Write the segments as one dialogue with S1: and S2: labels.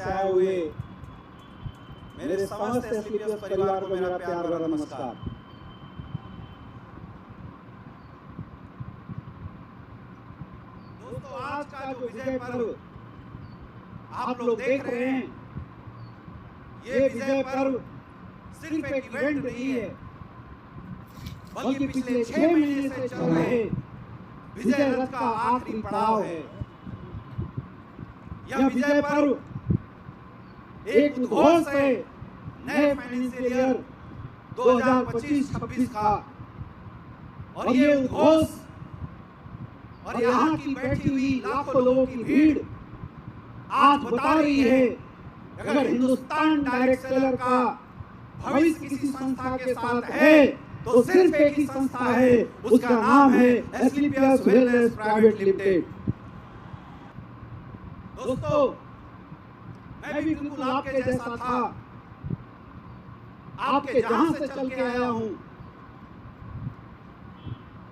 S1: से आए हुए मेरे समस्त एसलीपीएस परिवार को मेरा प्यार भरा नमस्कार। दोस्तों, आज का जो विजय पर्व आप लोग देख रहे हैं, ये विजय पर्व सिर्फ एक इवेंट नहीं है, बल्कि पिछले 6 महीने से चल रहे विजय रथ का आखिरी पड़ाव है। यह विजय पर्व एक उद्घोष है नए फाइनेंशियल ईयर 2025-26 का, और ये उद्घोष और यहाँ की बैठी हुई लाखों लोगों की भीड़ आज बता रही है कि अगर हिंदुस्तान डायरेक्ट सेलर का भविष्य किसी संस्था के साथ है तो सिर्फ एक ही संस्था है, उसका नाम है एसलीपीएस वेलनेस प्राइवेट लिमिटेड। दोस्तों, मैं भी बिल्कुल आपके जैसा था, आपके जहां से चल के आया हूं।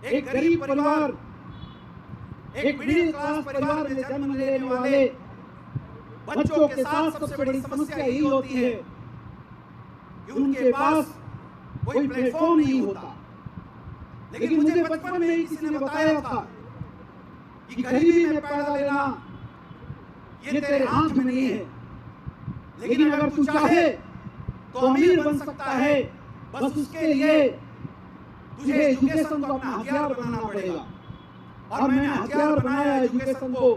S1: एक गरीब परिवार, एक मिडिल क्लास परिवार में जन्म लेने वाले बच्चों के साथ सबसे बड़ी समस्या यही होती है कि उनके पास कोई प्लेटफॉर्म नहीं होता। लेकिन मुझे बचपन में ही किसी ने बताया था कि गरीबी में पैदा लेना ये तेरे हाथ में नहीं है, लेकिन अगर तू चाहे तो अमीर बन सकता है। बस उसके लिए तुझे एजुकेशन को अपना हथियार बनाना पड़ेगा, और मैंने हथियार बनाया एजुकेशन को,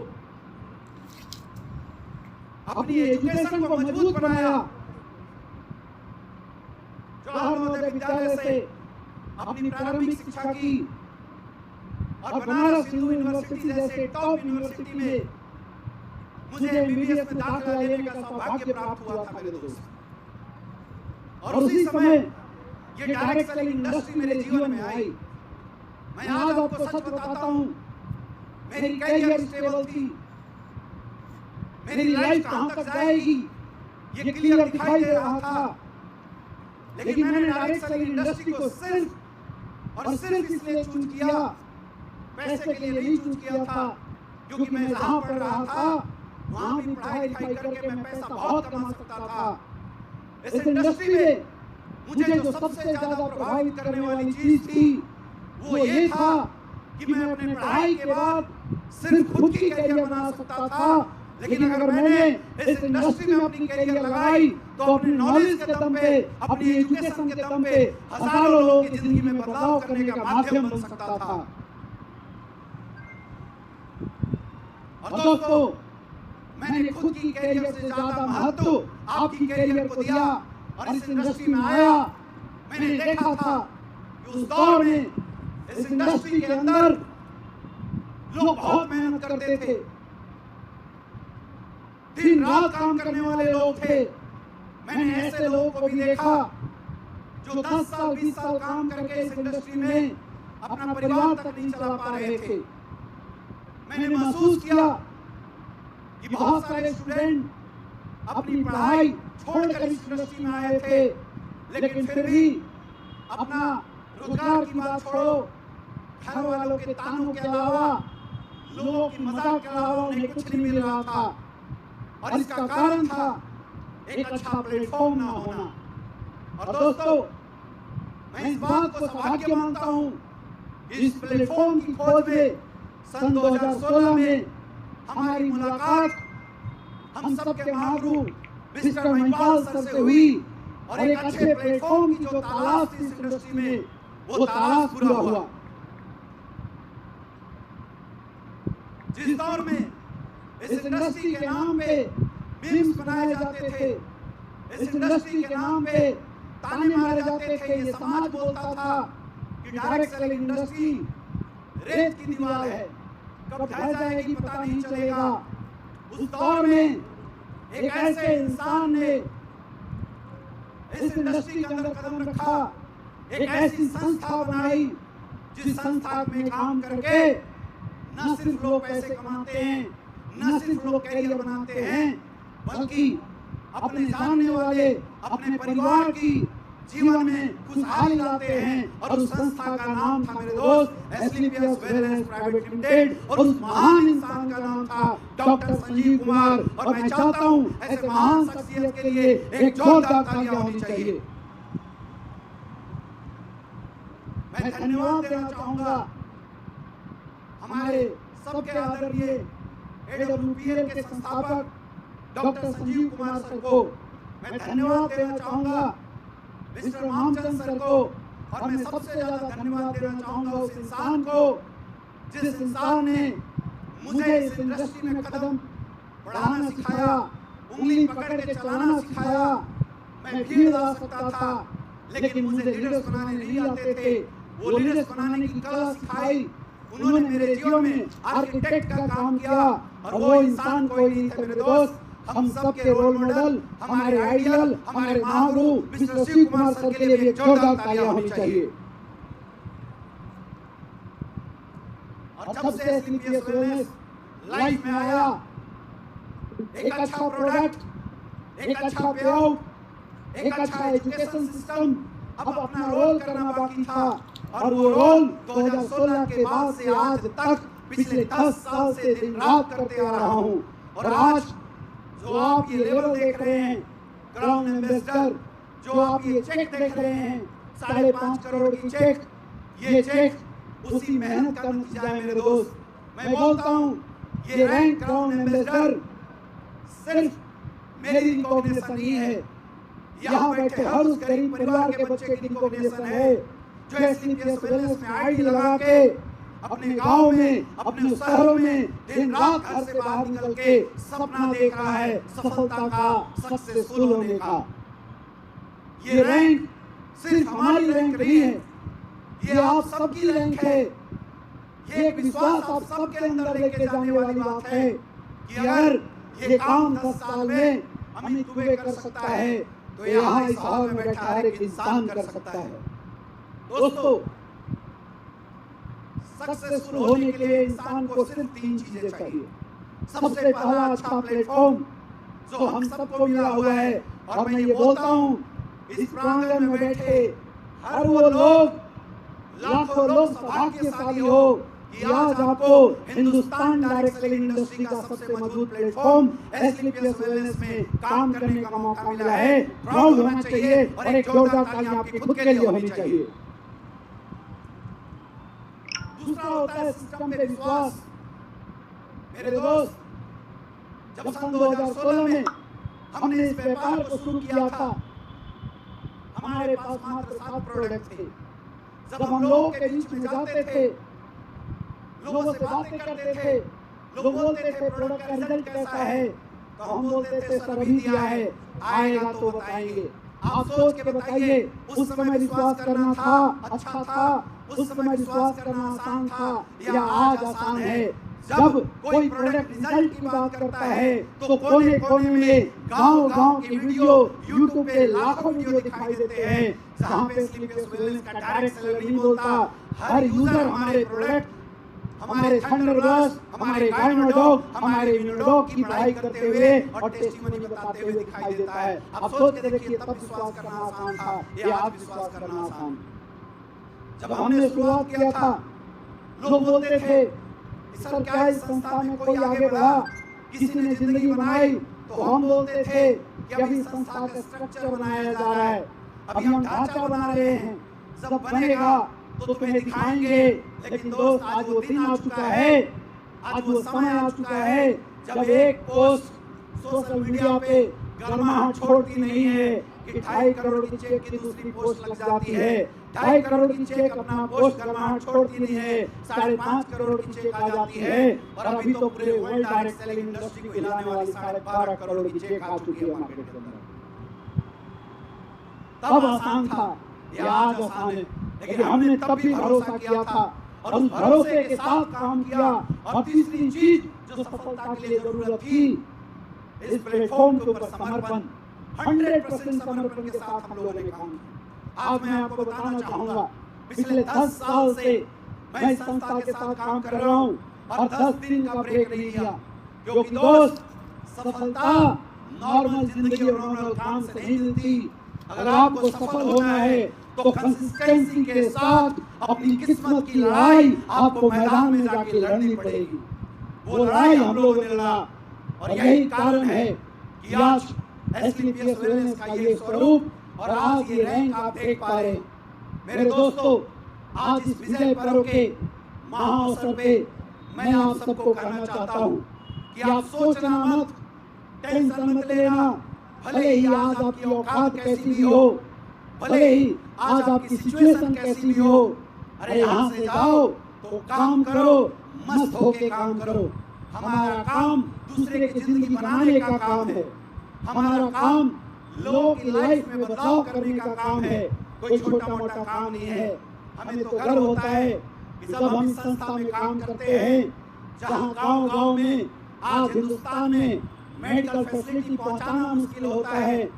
S1: अपनी एजुकेशन को मजबूत बनाया। जवाहर नवोदय विद्यालय से अपनी प्रारंभिक शिक्षा की और बनारस हिंदू यूनिवर्सिटी जैसे टॉप यूनिवर्सिटी में मुझे एमबीबीएस में दाखिला लेने का सौभाग्य प्राप्त हुआ था मेरे दोस्त। और उसी समय ये डायरेक्ट सेलिंग इंडस्ट्री मेरे जीवन में आई। मैं आज आपको सच बताता हूँ, मेरी कैरियर स्टेबल थी, मेरी लाइफ कहां तक जाएगी ये क्लियर दिखाई दे रहा था। लेकिन मैंने डायरेक्ट सेलिंग इंडस्ट्री को सिर्फ और सिर्फ इसलिए चूज किया, पैसे के लिए नहीं चूज किया था, क्योंकि मैं जहां पढ़ रहा था वहां भी पढ़ाई लिखाई करके मैं पैसा बहुत कमा सकता था। इस इंडस्ट्री में मुझे जो सबसे ज्यादा प्रभावित करने वाली चीज थी वो ये था कि मैं अपने पढ़ाई के बाद सिर्फ खुद की कैरियर बना सकता था। लेकिन अगर मैंने इस इंडस्ट्री में अपनी कैरियर लगाई तो अपने नॉलेज के दम पे, अपनी एजुकेशन के दम पे हजारों लोगों की जिंदगी में बदलाव करने का माध्यम बन सकता था। और दोस्तों, मैंने खुद की कैरियर से ज्यादा महत्व आपकी कैरियर को दिया और इस इंडस्ट्री में आया। मैंने देखा था कि उस दौर में इस इंडस्ट्री के अंदर लोग बहुत मेहनत करते थे, दिन रात काम करने वाले लोग थे। मैंने ऐसे लोगों को भी देखा जो 10 साल 20 साल काम करके इस इंडस्ट्री में अपना परिवार तक नहीं चला पा रहे थे। मैंने महसूस किया कि बहुत सारे स्टूडेंट अपनी पढ़ाई छोड़कर इस इंडस्ट्री में आए थे, लेकिन फिर भी अपना रोजगार की बात छोड़ो, घर वालों के तानों के अलावा, लोगों की मजाक के अलावा उन्हें कुछ नहीं मिल रहा था। और इसका कारण था एक अच्छा प्लेटफॉर्म ना होना। और दोस्तों, मैं इस बात को सौभाग्य मानता हूं कि इस प्लेटफॉर्म की खोज में सन 2016 में हमारी मुलाकात हम सबके महागुरु मिस्टर महिपाल सर से हुई, और एक अच्छे प्लेटफॉर्म की जो तलाश थी इस इंडस्ट्री में, वो तलाश पूरा हुआ। जिस दौर में इस इंडस्ट्री के नाम पे मीम्स बनाए जाते थे, इस इंडस्ट्री के नाम पे ताने मारे जाते थे, ये समाज बोलता था कि डायरेक्ट सेलिंग इंडस्ट्री रेत की दीवार है, कब ढह जाएगी पता नहीं चलेगा। उस दौर में एक ऐसे इंसान ने इस इंडस्ट्री के अंदर कदम रखा, एक ऐसी संस्था बनाई जिस संस्था में काम करके न सिर्फ लोग पैसे कमाते हैं, न सिर्फ लोग कैरियर बनाते हैं, बल्कि अपने जानने वाले, अपने परिवार की जीवन में खुशहाली लाते हैं। और उस संस्था का नाम था मेरे दोस्त एस्क्लेपियस वेलनेस प्राइवेट लिमिटेड, और उस महान इंसान का नाम था डॉक्टर संजीव कुमार। और मैं चाहता हूं ऐसे महान शख्सियत के लिए एक जोरदार तालियां होनी चाहिए। मैं धन्यवाद देना चाहूंगा हमारे सबके आदरणीय एडब्ल्यूपीएल के संस्थापक डॉक्टर संजीव कुमार सर को। मैं धन्यवाद देना चाहूंगा मिस्टर मामचंद सर को। और मैं सबसे ज्यादा धन्यवाद देना चाहूंगा उस इंसान को जिस इंसान ने मुझे इस इंडस्ट्री में कदम बढ़ाना सिखाया, उंगली पकड़ के चलाना सिखाया। मैं भीड़ ला सकता था लेकिन मुझे लीडर्स बनाने नहीं आते थे। वो लीडर्स बनाने की कला सिखाई। उन्होंने मेरे जीवन में आर्किटेक्ट का काम किया। और वो इंसान कोई नहीं थे मेरे दोस्त, हम सबके रोल मॉडल, हमारे आइडियल, हमारे महागुरु मिस्टर शिव कुमार सर के लिए भी जोरदार तालियां होनी चाहिए। और जब से एस्क्लेपियस वेलनेस लाइफ में आया, एक अच्छा प्रोडक्ट, एक अच्छा पेआउट, एक अच्छा एजुकेशन सिस्टम, अब अपना रोल करना बाकी था। और वो रोल 2016 के बाद से आज तक पिछले 10 साल से दिन रात करते आ रहा हूं। और आज जो आप ये लेवल देख रहे हैं, क्राउन एम्बेसडर, जो आप ये चेक देख रहे हैं, 5.5 करोड़ की चेक, ये चेक उसी मेहनत का नतीजा है मेरे दोस्त। मैं बोलता हूं ये रैंक क्राउन एम्बेसडर सिर्फ मेरी रिकॉग्निशन नहीं है, यहाँ बैठे हर उस गरीब परिवार के बच्चे की रिकॉग्निशन है जो एस्क्लेपियस वेलनेस में आईडी लगा के अपने गांव में, अपने शहरों में दिन रात घर से बाहर निकल के सपना देख रहा है सफलता का, सक्सेसफुल होने का। ये रैंक सिर्फ हमारी रैंक नहीं है, ये आप सबकी रैंक है। ये एक विश्वास आप सबके अंदर लेके जाने वाली बात है कि अगर ये काम 10 साल में अमित दुबे कर सकता है तो यहाँ इस हॉल में बैठा हर एक इंसान कर सकता है। दोस्तों, सक्सेसफुल होने के लिए इंसान को सिर्फ 3 चीजें चाहिए। सबसे पहला अच्छा प्लेटफॉर्म जो हम सबको मिला हुआ है। और मैं ये बोलता हूँ इस प्रांगण में बैठे हर वो लोग, लाखों लोग सौभाग्यशाली हो कि आज आपको हिंदुस्तान डायरेक्ट सेलिंग इंडस्ट्री का सबसे मजबूत प्लेटफॉर्म एस्क्लेपियस वेलनेस में काम करने का मौका मिला है। प्राउड होना चाहिए और एक जोरदार तालियां आपकी खुद के लिए होनी चाहिए। दूसरा होता है सिस्टम पे विश्वास। मेरे दोस्त, जब सन 2016 में हमने इस व्यापार को शुरू किया था, हमारे पास मात्र 7 प्रोडक्ट थे। जब हम लोगों के बीच में जाते थे, लोगों से बातें करते थे, लोग बोलते थे प्रोडक्ट का रिजल्ट कैसा है, तो हम बोलते थे सर अभी दिया है, आएगा तो बताएंगे। आप सोच के बताइए, उस समय विश्वास करना था अच्छा था, उस समय विश्वास करना आसान था या आज आसान है? जब कोई प्रोडक्ट रिजल्ट की बात करता है तो कोने कोने में गांव की वीडियो यूट्यूब पे लाखों वीडियो दिखाई देते हैं जहां पे एस्क्लेपियस वेलनेस का डायरेक्ट सेलर नहीं बोलता। हर यूजर हमारे प्रोडक्ट, हमारे थंडरबर्स्ट, हमारे गाइनोडॉग, हमारे इम्यूनोडॉग की पढ़ाई करते हुए और टेस्टिमनी बताते हुए दिखाई देता है। अब सोच के देखिए, तब विश्वास करना आसान था या आज विश्वास करना आसान? जब हमने शुरुआत किया था, लोग बोलते थे सर क्या इस संस्था में कोई आगे बढ़ा, किसी ने जिंदगी बनाई? तो हम बोलते थे कि अभी संस्था का स्ट्रक्चर बनाया जा रहा है, अभी हम ढांचा बना रहे हैं, जब बनेगा तो तुम्हें दिखाएंगे। लेकिन दोस्त, आज वो दिन आ चुका है, आज वो समय आ चुका है जब एक पोस्ट सोशल मीडिया पे गर्माहट छोड़ती नहीं है कि 2.5 करोड़ की चेक की दूसरी पोस्ट लग जाती है। 2.5 करोड़ की चेक अपना पोस्ट गर्माहट छोड़ती नहीं है, 5.5 करोड़ की चेक आ जाती है। और अभी तो पूरे वर्ल्ड डायरेक्ट सेलिंग इंडस्ट्री को हिलाने वाली 12.5 करोड़ की चेक आ चुकी है मार्केट के अंदर। तब आसान था, ये आज आसान है, लेकिन हमने तब भी भरोसा किया था और उस भरोसे के साथ काम किया। और तीसरी चीज जो सफलता के लिए जरूरत थी, इस प्लेटफॉर्म के ऊपर समर्पण, 100% समर्पण के साथ हम लोगों ने काम किया। आज मैं आपको बताना चाहूंगा, पिछले 10 साल से मैं इस संस्था के साथ काम कर रहा हूं और 10 दिन का ब्रेक नहीं लिया, क्योंकि दोस्त, सफलता नॉर्मल जिंदगी और नॉर्मल काम से नहीं मिलती, अगर आपको सफल होना है तो कंसिस्टेंसी के साथ अपनी किस्मत की लड़ाई आपको मैदान में जाके लड़नी पड़ेगी। वो लड़ाई हम लोगों ने लड़ा और यही कारण है कि आज एसलीपीएस वेलनेस का ये स्वरूप और आज ये रैंक आप देख पा रहे हैं। मेरे दोस्तों, आज इस विजय पर्व के महाअवसर पे मैं आप सबको कहना चाहता हूँ कि आप सोचना मत, टेंशन मत लेना। भले ही आज आपकी औकात कैसी भी हो, भले ही आज आपकी सिचुएशन कैसी भी हो, अरे यहाँ से जाओ तो काम करो, मस्त होके काम करो। हमारा काम दूसरे की जिंदगी बनाने का काम है। हमारा काम लोगों की लाइफ में बदलाव करने का काम है, कोई छोटा मोटा काम नहीं है। हमें तो गर्व होता है कि जब हम इस संस्था में काम करते हैं, जहाँ गांव-गांव में आज हिंदुस्तान में मेडिकल फैसिलिटी पहुंचाना मुश्किल होता है,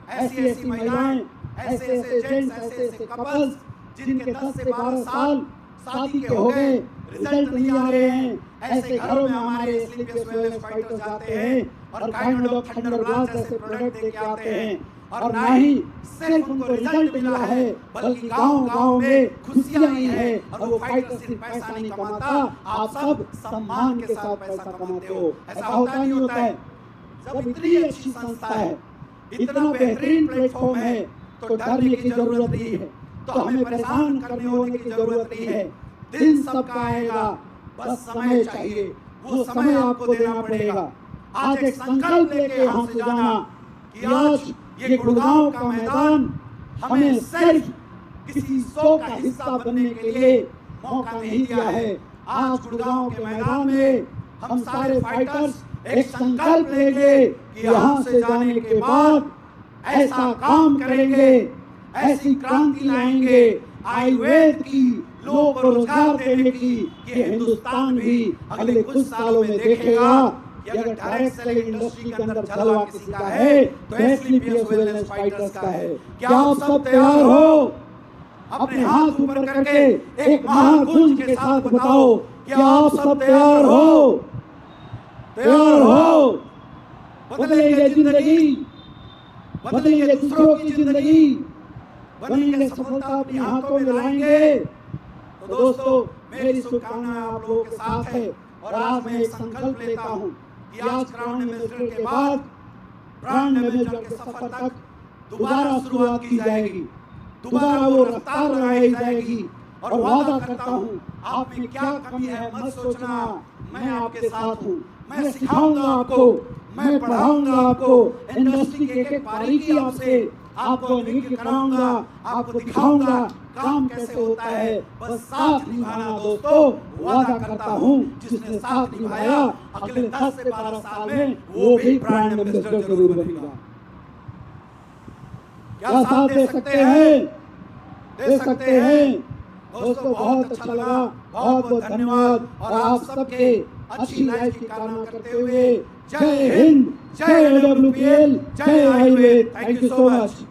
S1: ऐसी महिलाएं, ऐसे जेंट्स, ऐसे कपल्स जिनके 10 से 12 साल शादी के हो गए, रिजल्ट नहीं आ रहे हैं, ऐसे घरों में हमारे एसलीपीएस वेलनेस फाइटर्स जाते हैं और गाइनोडॉक थंडरब्लास्ट जैसे प्रोडक्ट लेके आते हैं। और ना ही सिर्फ उनको रिजल्ट मिला है, बल्कि गांव-गांव में खुशियां आई है। और वो फाइटर सिर्फ पैसा नहीं कमाता, आप सब सम्मान के साथ पैसा कमाते हो। ऐसा होता नहीं होता है। जब इतनी अच्छी संस्था है, इतना बेहतरीन प्लेटफॉर्म है, तो डरने की जरूरत नहीं है, तो हमें परेशान करने होने की जरूरत नहीं है। दिन सबका आएगा, बस समय चाहिए, वो समय आपको देना पड़ेगा। आज एक संकल्प लेके यहाँ से जाना कि आज ये गुड़गांव का मैदान हमें सिर्फ किसी शो का हिस्सा बनने के लिए मौका नहीं दिया है। आज गुड़गांव के मैदान में हम सारे फाइटर्स एक संकल्प लेंगे कि यहाँ से जाने के बाद ऐसा काम करेंगे, ऐसी क्रांति लाएंगे आयुर्वेद की, लोगों को रोजगार देने की, कि हिंदुस्तान भी अगले कुछ सालों में देखेगा कि अगर डायरेक्ट सेलिंग इंडस्ट्री के अंदर जलवा किसी का है तो एसलीपीएस वेलनेस फाइटर्स का है। क्या आप सब तैयार हो? अपने हाथ ऊपर करके एक महागुंज के साथ बताओ, क्या आप सब तैयार हो? तैयार हो? बदलेंगे जिंदगी, बदलेंगे दूसरों की जिंदगी, बनेंगे सफलता अपने हाथों में लाएंगे। तो दोस्तों, मेरी शुभकामनाएं आप लोगों के साथ है। और आज मैं एक संकल्प लेता हूँ कि आज ग्राउंड एम्बेसडर के बाद ब्रांड एम्बेसडर के सफर तक दोबारा शुरुआत की जाएगी, दोबारा वो रफ्तार लगाई जाएगी। और वादा करता हूँ, आप में क्या कमी है मत सोचना, मैं आपके साथ हूँ। मैं सिखाऊंगा आपको, मैं पढ़ाऊंगा आपको, इंडस्ट्री के एक बारीकी आपको निरीक्षण कराऊंगा, आपको दिखाऊंगा काम कैसे होता है। बस साथ निभाना दोस्तों, वादा करता हूँ जिसने साथ निभाया अगले 10 से 12 साल में वो भी ब्रांड एम्बेसडर जरूर बनेगा। क्या साथ दे सकते हैं? दे सकते हैं दोस्तों। बहुत अच्छा लगा, बहुत बहुत धन्यवाद। और आप सबके अच्छी लाइफ की कामना करते हुए जय हिंद, जय AWPL, जय Ayurveda. Thank you so much.